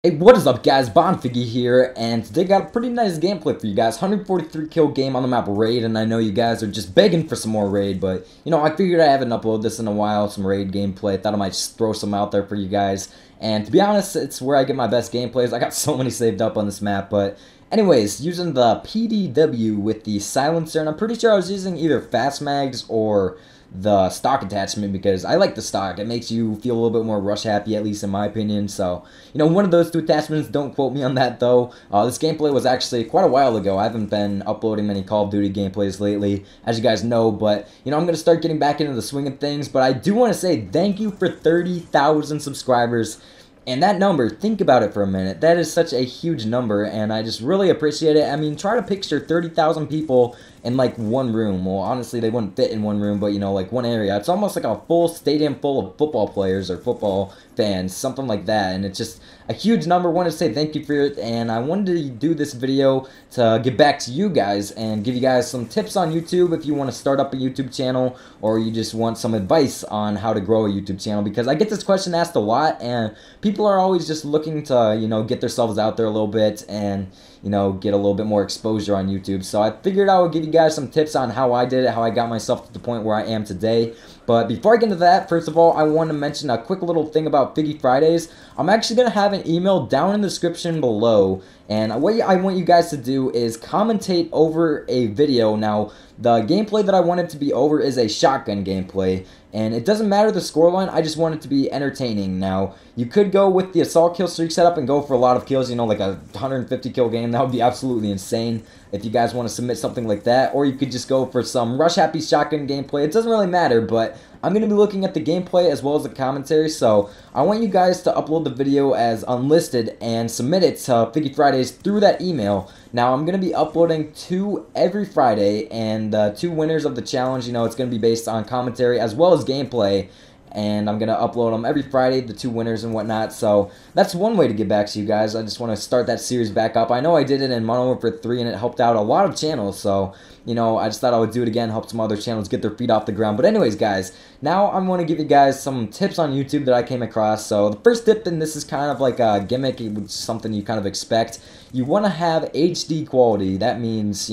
Hey, what is up guys, Bonfiggy here, and today got a pretty nice gameplay for you guys. 143 kill game on the map Raid, and I know you guys are just begging for some more Raid, but, I figured I haven't uploaded this in a while, some Raid gameplay. Thought I might just throw some out there for you guys, and to be honest, it's where I get my best gameplays. I got so many saved up on this map, but anyways, using the PDW with the silencer, and I'm pretty sure I was using either fast mags or the stock attachment because I like the stock. It makes you feel a little bit more rush happy, at least in my opinion. So, one of those two attachments. Don't quote me on that though. This gameplay was actually quite a while ago. I haven't been uploading many Call of Duty gameplays lately, as you guys know, but I'm going to start getting back into the swing of things. But I do want to say thank you for 30,000 subscribers. And that number, think about it for a minute, that is such a huge number, and I just really appreciate it. I mean, try to picture 30,000 people in, like, one room. Well, honestly, they wouldn't fit in one room, but, like, one area. It's almost like a full stadium full of football players or football fans, something like that, and it's just a huge number. I wanted to say thank you for it, and I wanted to do this video to get back to you guys and give you guys some tips on YouTube if you want to start up a YouTube channel or you just want some advice on how to grow a YouTube channel, because I get this question asked a lot, and people are always just looking to, get themselves out there a little bit and, get a little bit more exposure on YouTube. So I figured I would give you guys some tips on how I did it, how I got myself to the point where I am today. But before I get into that, first of all, I want to mention a quick little thing about Figgy Fridays. I'm actually going to have an email down in the description below, and what I want you guys to do is commentate over a video. Now, the gameplay that I want it to be over is a shotgun gameplay, and it doesn't matter the scoreline, I just want it to be entertaining. Now, you could go with the assault kill streak setup and go for a lot of kills, like a 150 kill game. That would be absolutely insane if you guys want to submit something like that. Or you could just go for some rush happy shotgun gameplay. It doesn't really matter, but I'm going to be looking at the gameplay as well as the commentary, so I want you guys to upload the video as unlisted and submit it to Figgy Fridays through that email. Now, I'm going to be uploading 2 every Friday, and the 2 winners of the challenge, it's going to be based on commentary as well as gameplay, and I'm going to upload them every Friday, the 2 winners and whatnot. So that's one way to get back to you guys. I just want to start that series back up. I know I did it in Modern Warfare 3, and it helped out a lot of channels, so I just thought I would do it again, help some other channels get their feet off the ground. But anyways, guys, now I want to give you guys some tips on YouTube that I came across. So the first tip, and this is kind of like a gimmick, it's something you kind of expect. You want to have HD quality. That means,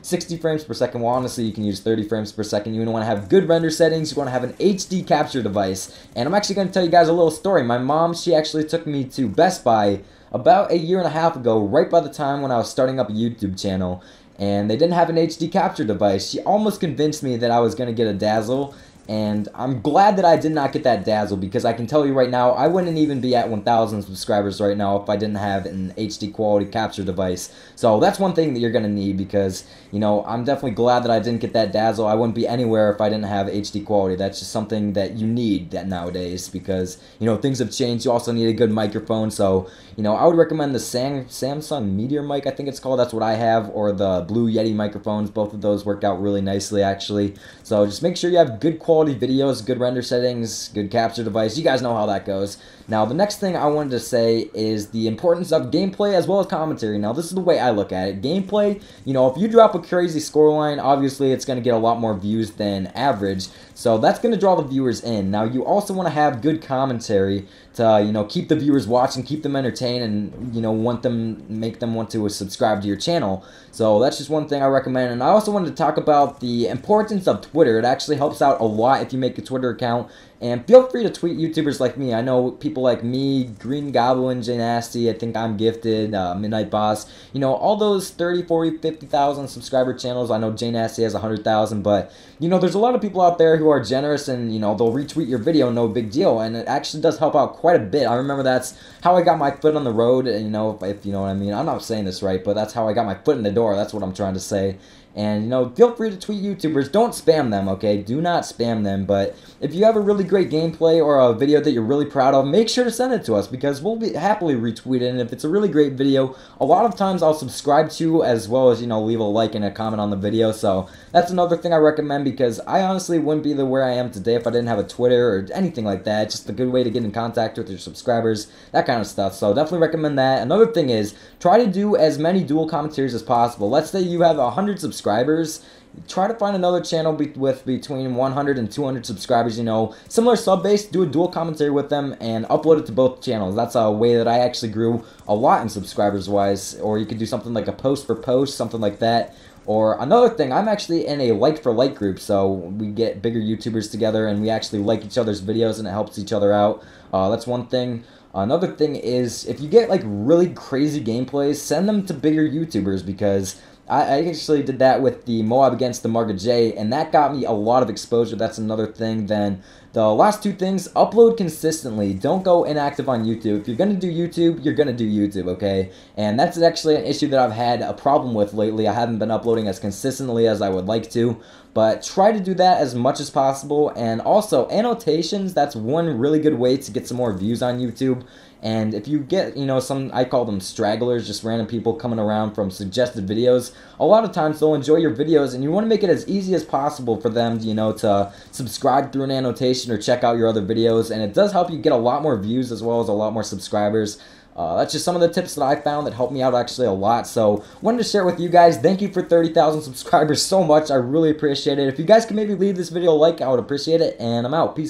60 frames per second. Well, honestly, you can use 30 frames per second. You want to have good render settings. You want to have an HD capture device. And I'm actually going to tell you guys a little story. My mom, she actually took me to Best Buy about a year and a half ago, right by the time when I was starting up a YouTube channel, and they didn't have an HD capture device. She almost convinced me that I was going to get a Dazzle, and I'm glad that I did not get that Dazzle, because I can tell you right now, I wouldn't even be at 1,000 subscribers right now if I didn't have an HD quality capture device. So that's one thing that you're going to need, because, I'm definitely glad that I didn't get that Dazzle. I wouldn't be anywhere if I didn't have HD quality. That's just something that you need nowadays, because, things have changed. You also need a good microphone, so, I would recommend the Samsung Meteor mic, I think it's called. That's what I have, or the Blue Yeti microphones. Both of those work out really nicely, actually. So just make sure you have good quality videos, good render settings, good capture device. You guys know how that goes. Now, the next thing I wanted to say is the importance of gameplay as well as commentary. Now, this is the way I look at it. Gameplay, if you drop a crazy scoreline, obviously it's going to get a lot more views than average, so that's going to draw the viewers in. Now, you also want to have good commentary to, keep the viewers watching, keep them entertained, and, make them want to subscribe to your channel. So that's just one thing I recommend. And I also wanted to talk about the importance of Twitter. It actually helps out a lot if you make a Twitter account. And feel free to tweet YouTubers like me. I know people like me, Green Goblin, Jay Nasty, I think I'm Gifted, Midnight Boss. All those 30, 40, 50,000 subscriber channels. I know Jay Nasty has 100,000, but, there's a lot of people out there who are generous and, they'll retweet your video, no big deal. And it actually does help out quite a bit. I remember that's how I got my foot on the road, and, if you know what I mean. I'm not saying this right, but that's how I got my foot in the door. That's what I'm trying to say. And, feel free to tweet YouTubers. Don't spam them, okay? Do not spam them. But if you have a really great gameplay or a video that you're really proud of, make sure to send it to us, because we'll be happily retweet it. And if it's a really great video, a lot of times I'll subscribe to, as well as, leave a like and a comment on the video. So that's another thing I recommend, because I honestly wouldn't be where I am today if I didn't have a Twitter or anything like that. It's just a good way to get in contact with your subscribers, that kind of stuff. So definitely recommend that. Another thing is, try to do as many dual commentaries as possible. Let's say you have 100 subscribers, try to find another channel with between 100 and 200 subscribers, you know, similar sub base, do a dual commentary with them, and upload it to both channels. That's a way that I actually grew a lot in subscribers wise. Or you could do something like a post for post, something like that. Or another thing, I'm actually in a like for like group, so we get bigger YouTubers together and we actually like each other's videos and it helps each other out. That's one thing. Another thing is, if you get like really crazy gameplays, send them to bigger YouTubers, because I actually did that with the Moab against the Marga J, and that got me a lot of exposure. That's another thing. Then the last two things, upload consistently. Don't go inactive on YouTube. If you're going to do YouTube, you're going to do YouTube, okay? And that's actually an issue that I've had a problem with lately. I haven't been uploading as consistently as I would like to, but try to do that as much as possible. And also, annotations, that's one really good way to get some more views on YouTube. And if you get, you know, some, I call them stragglers, just random people coming around from suggested videos, a lot of times they'll enjoy your videos, and you want to make it as easy as possible for them, you know, to subscribe through an annotation or check out your other videos. And it does help you get a lot more views as well as a lot more subscribers. That's just some of the tips that I found that helped me out actually a lot. So wanted to share it with you guys. Thank you for 30,000 subscribers so much. I really appreciate it. If you guys could maybe leave this video a like, I would appreciate it. And I'm out. Peace.